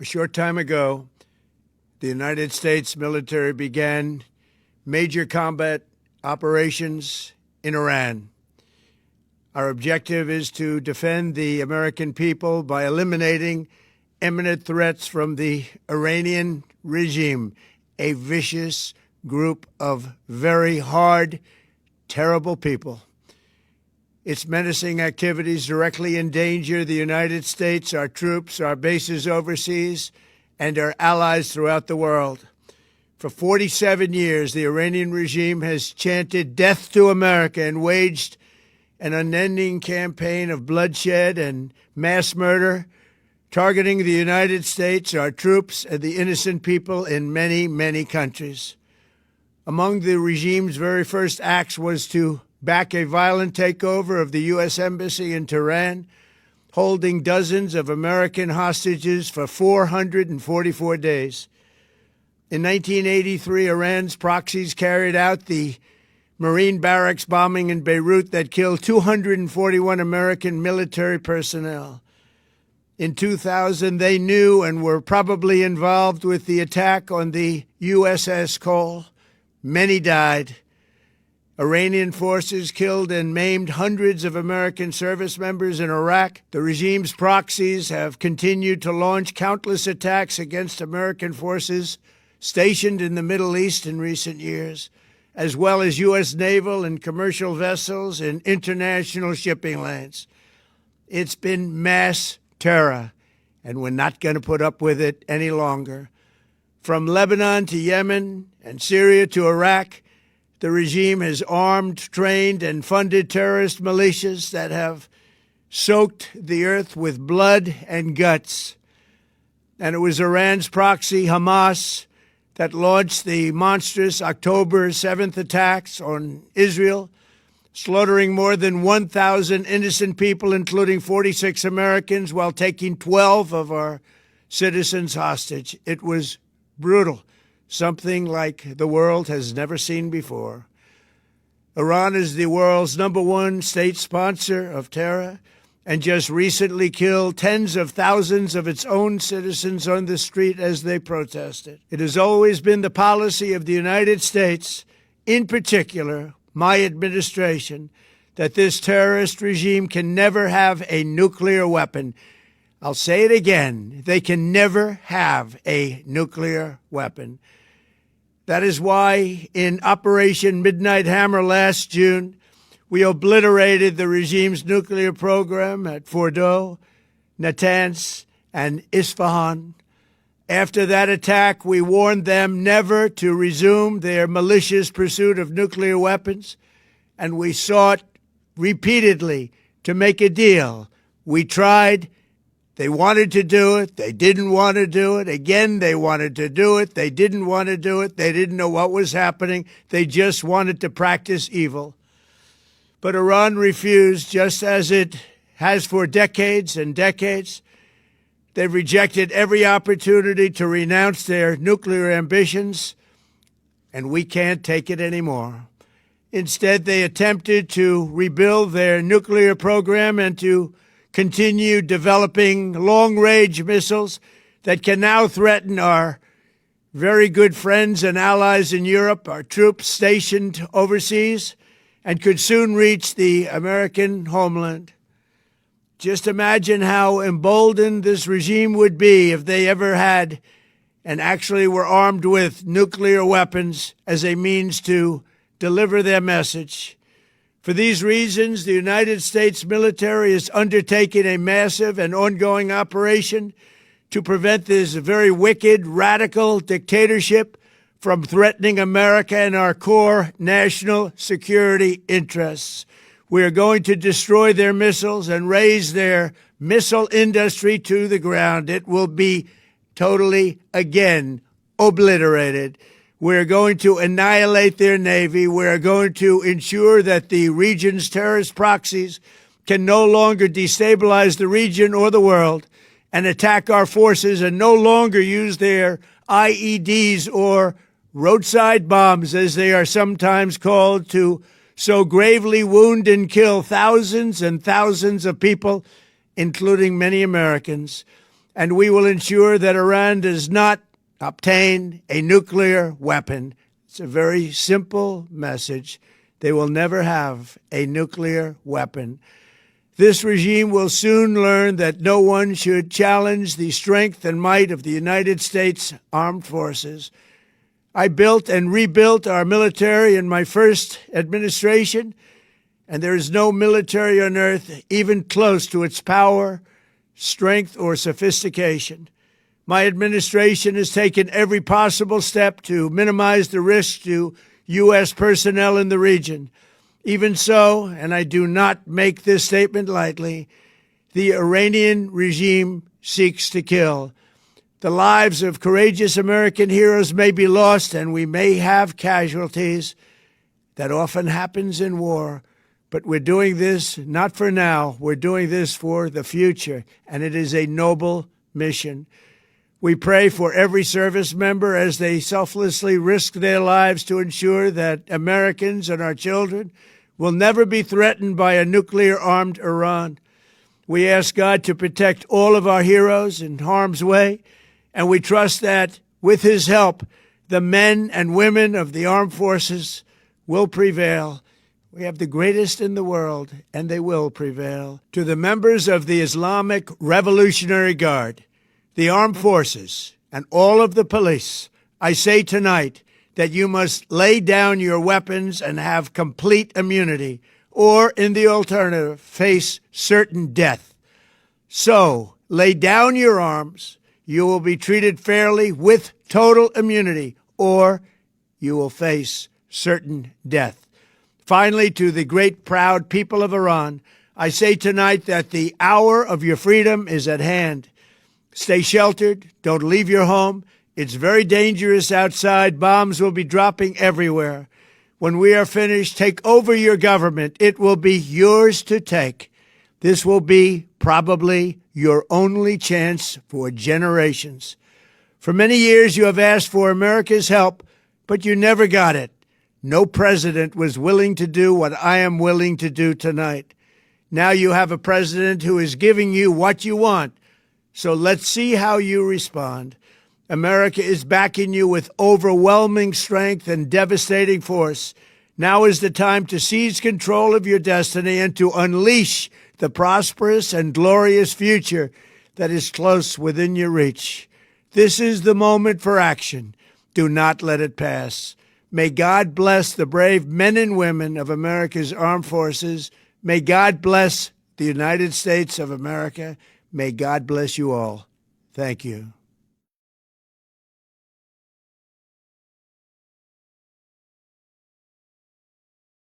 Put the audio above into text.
A short time ago, the United States military began major combat operations in Iran. Our objective is to defend the American people by eliminating imminent threats from the Iranian regime, a vicious group of very hard, terrible people. Its menacing activities directly endanger the United States, our troops, our bases overseas, and our allies throughout the world. For 47 years, the Iranian regime has chanted death to America and waged an unending campaign of bloodshed and mass murder, targeting the United States, our troops, and the innocent people in many, many countries. Among the regime's very first acts was to back a violent takeover of the U.S. Embassy in Tehran, holding dozens of American hostages for 444 days. In 1983, Iran's proxies carried out the Marine barracks bombing in Beirut that killed 241 American military personnel. In 2000, they knew and were probably involved with the attack on the USS Cole. Many died. Iranian forces killed and maimed hundreds of American service members in Iraq. The regime's proxies have continued to launch countless attacks against American forces stationed in the Middle East in recent years, as well as U.S. naval and commercial vessels in international shipping lanes. It's been mass terror, and we're not going to put up with it any longer. From Lebanon to Yemen and Syria to Iraq, the regime has armed, trained, and funded terrorist militias that have soaked the earth with blood and guts. And it was Iran's proxy, Hamas, that launched the monstrous October 7th attacks on Israel, slaughtering more than 1,000 innocent people, including 46 Americans, while taking 12 of our citizens hostage. It was brutal, something like the world has never seen before. Iran is the world's #1 state sponsor of terror and just recently killed tens of thousands of its own citizens on the street as they protested. It has always been the policy of the United States, in particular, my administration, that this terrorist regime can never have a nuclear weapon. I'll say it again. They can never have a nuclear weapon. That is why in Operation Midnight Hammer last June, we obliterated the regime's nuclear program at Fordow, Natanz, and Isfahan. After that attack, we warned them never to resume their malicious pursuit of nuclear weapons, and we sought repeatedly to make a deal. We tried. They wanted to do it. They didn't want to do it. Again, they wanted to do it. They didn't want to do it. They didn't know what was happening. They just wanted to practice evil. But Iran refused, just as it has for decades and decades. They've rejected every opportunity to renounce their nuclear ambitions, and we can't take it anymore. Instead, they attempted to rebuild their nuclear program and to continue developing long-range missiles that can now threaten our very good friends and allies in Europe, our troops stationed overseas, and could soon reach the American homeland. Just imagine how emboldened this regime would be if they ever had and actually were armed with nuclear weapons as a means to deliver their message. For these reasons, the United States military is undertaking a massive and ongoing operation to prevent this very wicked, radical dictatorship from threatening America and our core national security interests. We are going to destroy their missiles and raise their missile industry to the ground. It will be totally, again, obliterated. We're going to annihilate their Navy. We're going to ensure that the region's terrorist proxies can no longer destabilize the region or the world and attack our forces and no longer use their IEDs or roadside bombs, as they are sometimes called, to so gravely wound and kill thousands and thousands of people, including many Americans. and we will ensure that Iran does not obtain a nuclear weapon. It's a very simple message. They will never have a nuclear weapon. This regime will soon learn that no one should challenge the strength and might of the United States Armed Forces. I built and rebuilt our military in my first administration, and there is no military on earth even close to its power, strength, or sophistication. My administration has taken every possible step to minimize the risk to U.S. personnel in the region. Even so, and I do not make this statement lightly, the Iranian regime seeks to kill. The lives of courageous American heroes may be lost, and we may have casualties. That often happens in war. But we're doing this not for now. We're doing this for the future, and it is a noble mission. We pray for every service member as they selflessly risk their lives to ensure that Americans and our children will never be threatened by a nuclear-armed Iran. We ask God to protect all of our heroes in harm's way, and we trust that, with his help, the men and women of the armed forces will prevail. We have the greatest in the world, and they will prevail. To the members of the Islamic Revolutionary Guard, the armed forces, and all of the police, I say tonight that you must lay down your weapons and have complete immunity, or, in the alternative, face certain death. So, lay down your arms. You will be treated fairly with total immunity, or you will face certain death. Finally, to the great, proud people of Iran, I say tonight that the hour of your freedom is at hand. Stay sheltered. Don't leave your home. It's very dangerous outside. Bombs will be dropping everywhere. When we are finished, take over your government. It will be yours to take. This will be probably your only chance for generations. For many years, you have asked for America's help, but you never got it. No president was willing to do what I am willing to do tonight. Now you have a president who is giving you what you want. So let's see how you respond. America is backing you with overwhelming strength and devastating force. Now is the time to seize control of your destiny and to unleash the prosperous and glorious future that is close within your reach. This is the moment for action. Do not let it pass. May God bless the brave men and women of America's armed forces. May God bless the United States of America. May God bless you all. Thank you.